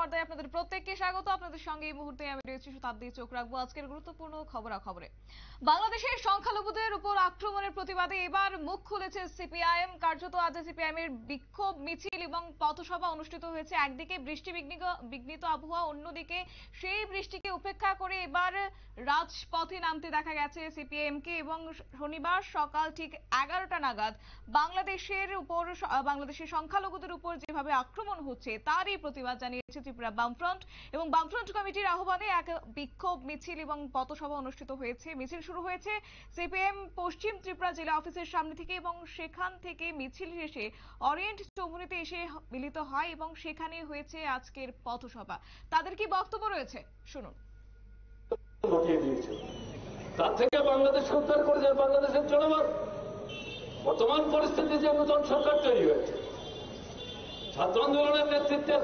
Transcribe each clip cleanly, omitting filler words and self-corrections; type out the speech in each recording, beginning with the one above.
পর্দায় আপনাদের প্রত্যেককে স্বাগত। আপনাদের সঙ্গে এই মুহূর্তে আমি রয়েছি সুতার দিয়ে চোখ রাখবো আজকের গুরুত্বপূর্ণ খবরাখবরে। বাংলাদেশের সংখ্যালঘুদের উপর আক্রমণের প্রতিবাদে এবার মুখ খুলেছে সিপিআইএম। কার্যত আজ সিপিআইএম এর বিক্ষোভ মিছিল এবং পথসভা অনুষ্ঠিত হয়েছে। একদিকে বৃষ্টি বিঘ্নিত আবহাওয়া, অন্যদিকে সেই বৃষ্টিকে উপেক্ষা করে এবার রাজপথে নামতে দেখা গেছে সিপিআইএম কে। এবং শনিবার সকাল ঠিক 11টা নাগাদ বাংলাদেশের সংখ্যালঘুদের উপর যেভাবে আক্রমণ হচ্ছে তারই প্রতিবাদ জানিয়েছে ত্রিপুরা বামফ্রন্ট এবং বামফ্রন্ট কমিটির আহ্বানে এক বিক্ষোভ মিছিল এবং পথসভা অনুষ্ঠিত হয়েছে। মিছিল শুরু হয়েছে সিপিএম পশ্চিম ত্রিপুরা জেলা অফিসের সামনে থেকে এবং সেখান থেকে মিছিল শেষে অরিয়েন্ট চৌমুহনীতে এসে মিলিত হয় এবং সেখানে হয়েছে আজকের পথসভা। তাদের কি বক্তব্য রয়েছে শুনুন। তার থেকে বাংলাদেশ উদ্ধার করে যায় বাংলাদেশের জনগণ। বর্তমান পরিস্থিতি যে নতুন সরকার তৈরি হয়েছে, ছাত্র আন্দোলনের নেতৃত্বের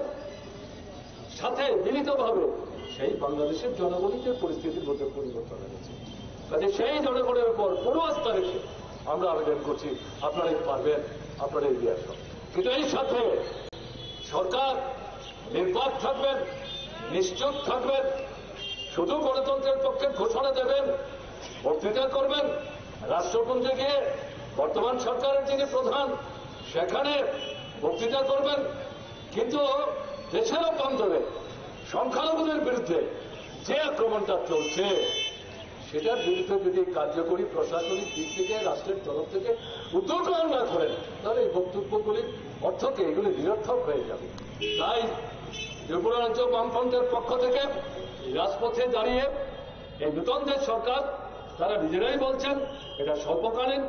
সাথে মিলিতভাবে সেই বাংলাদেশের জনগণই যে পরিস্থিতির মধ্যে পরিবর্তন এনেছে, কাজে সেই জনগণের উপর পুরো আস্থা রেখে আমরা আবেদন করছি, আপনারাই পারবেন, আপনারা এগিয়ে আসুন। কিন্তু এই সাথে সরকার নির্বাক থাকবেন, নিশ্চুপ থাকবেন, শুধু গণতন্ত্রের পক্ষে ঘোষণা দেবেন, বক্তৃতা করবেন, রাষ্ট্রপুঞ্জে গিয়ে বর্তমান সরকারের যিনি প্রধান সেখানে বক্তৃতা করবেন, কিন্তু দেশের অভ্যন্তরে সংখ্যালঘুদের বিরুদ্ধে যে আক্রমণটা চলছে সেটার বিরুদ্ধে যদি কার্যকরী প্রশাসনিক দিক থেকে রাষ্ট্রের তরফ থেকে উদ্যোগ গ্রহণ না করেন তাহলে এই বক্তব্যগুলির অর্থকে এগুলি নিরর্থক হয়ে যাবে। তাই ত্রিপুরা রাজ্য বামফ্রন্টের পক্ষ থেকে রাজপথে দাঁড়িয়ে এই নতুন যে সরকার তারা নিজেরাই বলছেন এটা স্বল্পকালীন,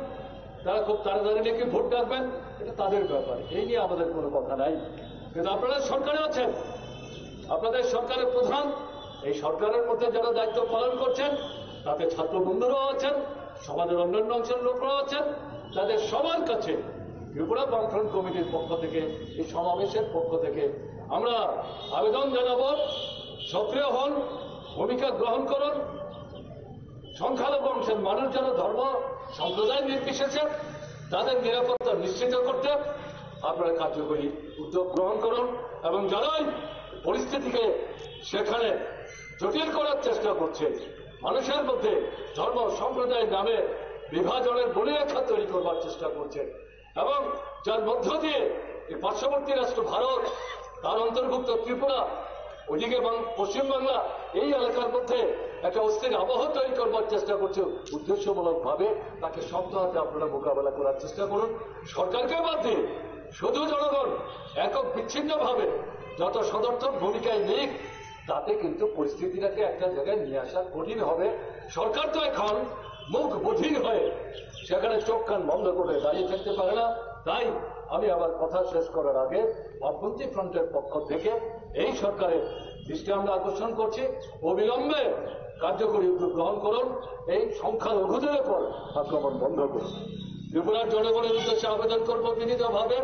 তারা খুব তাড়াতাড়ি নাকি ভোট ডাকবেন, এটা তাদের ব্যাপার, এই নিয়ে আমাদের কোনো কথা নাই। কিন্তু আপনারা সরকারে আছেন, আপনাদের সরকারের প্রধান, এই সরকারের মধ্যে যারা দায়িত্ব পালন করছেন তাতে ছাত্র বন্ধুরাও আছেন, সমাজের অন্যান্য অংশের লোকরাও আছেন, তাদের সবার কাছে ত্রিপুরা বামফ্রন্ট কমিটির পক্ষ থেকে এই সমাবেশের পক্ষ থেকে আমরা আবেদন জানাবো, সক্রিয় হন, ভূমিকা গ্রহণ করুন। সংখ্যালঘু অংশের মানুষ যেন ধর্ম সম্প্রদায় নির্বিশেষে তাদের নিরাপত্তা নিশ্চিত করতে আপনারা কার্যকরী উদ্যোগ গ্রহণ করুন এবং যারাই পরিস্থিতিকে সেখানে জটিল করার চেষ্টা করছে, মানুষের মধ্যে ধর্ম সম্প্রদায়ের নামে বিভাজনের বলিরেখা তৈরি করবার চেষ্টা করছে এবং যার মধ্য দিয়ে এই পার্শ্ববর্তী রাষ্ট্র ভারত, তার অন্তর্ভুক্ত ত্রিপুরা, ওইদিকে পশ্চিমবাংলা, এই এলাকার মধ্যে একটা অস্থির আবহাওয়া তৈরি করবার চেষ্টা করছে উদ্দেশ্যমূলক ভাবে, তাকে শব্দ হাতে আপনারা মোকাবেলা করার চেষ্টা করুন। সরকারকে বাদ দিয়ে শুধু জনগণ একক বিচ্ছিন্নভাবে যত সদর্থক ভূমিকায় নিক তাতে কিন্তু পরিস্থিতিটাকে একটা জায়গায় নিয়ে আসা কঠিন হবে। সরকার তো এখন মুখ বধির হয়ে সেখানে চোখ কান বন্ধ করে দাঁড়িয়ে থাকতে পারে না। তাই আমি আমার কথা শেষ করার আগে বামপন্থী ফ্রন্টের পক্ষ থেকে এই সরকারের দৃষ্টি আমরা আকর্ষণ করছি, অবিলম্বে কার্যকরী উদ্যোগ গ্রহণ করুন, এই সংখ্যালঘুদের উপর আক্রমণ বন্ধ করুন। ত্রিপুরার জনগণের উদ্দেশ্যে আবেদন করবো বিনীতভাবে।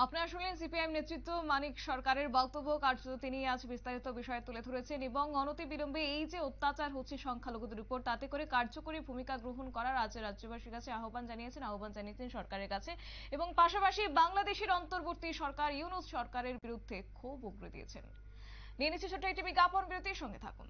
আপনারা শুনলেন সিপিআইএম নেতৃত্ব মানিক সরকারের বক্তব্য। কার্যত তিনি আজ বিস্তারিত বিষয় তুলে ধরেছেন এবং অনতিবিলম্বে এই যে অত্যাচার হচ্ছে সংখ্যালঘুদের উপর তাতে করে কার্যকরী ভূমিকা গ্রহণ করার আজ রাজ্যবাসীর কাছে আহ্বান জানিয়েছেন সরকারের কাছে এবং পাশাপাশি বাংলাদেশের অন্তর্বর্তী সরকার ইউনূস সরকারের বিরুদ্ধে ক্ষোভ উগরে দিয়েছেন। নিয়ে নিচ্ছে ছোট্ট একটি বিজ্ঞাপন বিরতির সঙ্গে থাকুন।